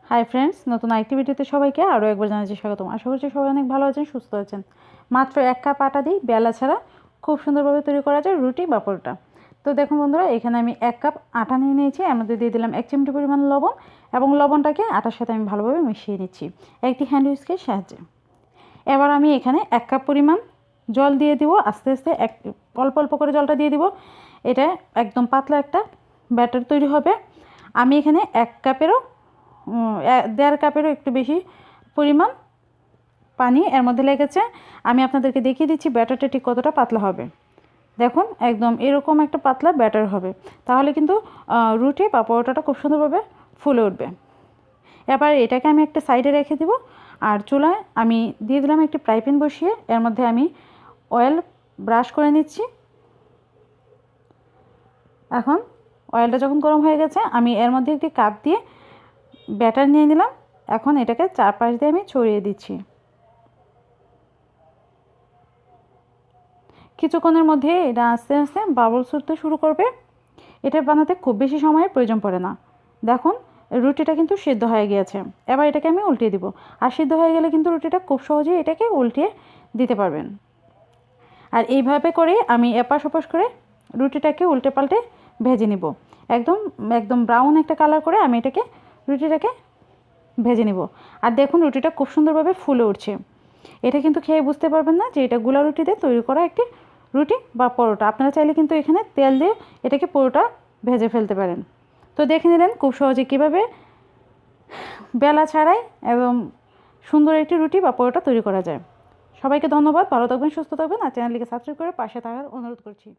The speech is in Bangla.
হাই ফ্রেন্ডস, নতুন অ্যাক্টিভিটিতে সবাইকে আরও একবার জানাচ্ছি স্বাগতম। আশা করছি সবাই অনেক ভালো আছেন, সুস্থ আছেন। মাত্র 1 কাপ আটা দিই বেলা ছাড়া খুব সুন্দরভাবে তৈরি করা যায় রুটি বা পরোটা। তো দেখুন বন্ধুরা, এখানে আমি 1 কাপ আটা নিয়ে নিয়েছি। এর মধ্যে দিয়ে দিলাম 1 চিমটি পরিমাণ লবণ এবং লবণটাকে আটার সাথে আমি ভালোভাবে মিশিয়ে নিচ্ছি একটি হ্যান্ড হুইস্কের সাহায্যে। এবার আমি এখানে 1 কাপ পরিমাণ জল দিয়ে দিব। আস্তে আস্তে অল্প অল্প করে জলটা দিয়ে দিব। এটা একদম পাতলা একটা ব্যাটার তৈরি হবে। আমি এখানে 1.5 কাপেরও একটু বেশি পরিমাণ পানি এর মধ্যে লেগেছে। আমি আপনাদেরকে দেখিয়ে দিচ্ছি ব্যাটারটা ঠিক কতটা পাতলা হবে। দেখুন, একদম এরকম একটা পাতলা ব্যাটার হবে, তাহলে কিন্তু রুটি বা পরোটাটা খুব সুন্দরভাবে ফুলে উঠবে। এবার এটাকে আমি একটা সাইডে রেখে দিব। আর চুলায় আমি দিয়ে দিলাম একটি ফ্রাই প্যান বসিয়ে, এর মধ্যে আমি অয়েল ব্রাশ করে নিচ্ছি। এখন অয়েলটা যখন গরম হয়ে গেছে, আমি এর মধ্যে একটি কাপ দিয়ে ব্যাটার নিয়ে নিলাম। এখন এটাকে চারপাশ দিয়ে আমি ছড়িয়ে দিচ্ছি। কিছুক্ষণের মধ্যে এটা আস্তে আস্তে বাবলস উঠতে শুরু করবে। এটা বানাতে খুব বেশি সময়ের প্রয়োজন পড়ে না। দেখুন, রুটিটা কিন্তু সিদ্ধ হয়ে গিয়েছে। এবার এটাকে আমি উল্টিয়ে দিব। আর সিদ্ধ হয়ে গেলে কিন্তু রুটিটা খুব সহজেই এটাকে উল্টিয়ে দিতে পারবেন। আর এইভাবে করে আমি এপাশ ওপাশ করে রুটিটাকে উল্টে পাল্টে ভেজে নিব। একদম একদম ব্রাউন একটা কালার করে আমি রুটিটাকে ভেজে নিব। আর দেখুন, রুটিটা খুব সুন্দরভাবে ফুলে উঠছে। এটা কিন্তু খেয়ে বুঝতে পারবেন না যে এটা গুলা রুটি দিয়ে তৈরি করা একটি রুটি বা পরোটা। আপনারা চাইলে কিন্তু এখানে তেল দিয়ে এটাকে পরোটা ভেজে ফেলতে পারেন। তো দেখে নিলেন খুব সহজে কীভাবে বেলা ছাড়াই এবং সুন্দর একটি রুটি বা পরোটা তৈরি করা যায়। সবাইকে ধন্যবাদ, ভালো থাকবেন, সুস্থ থাকবেন। আর চ্যানেলটিকে সাবস্ক্রাইব করে পাশে থাকার অনুরোধ করছি।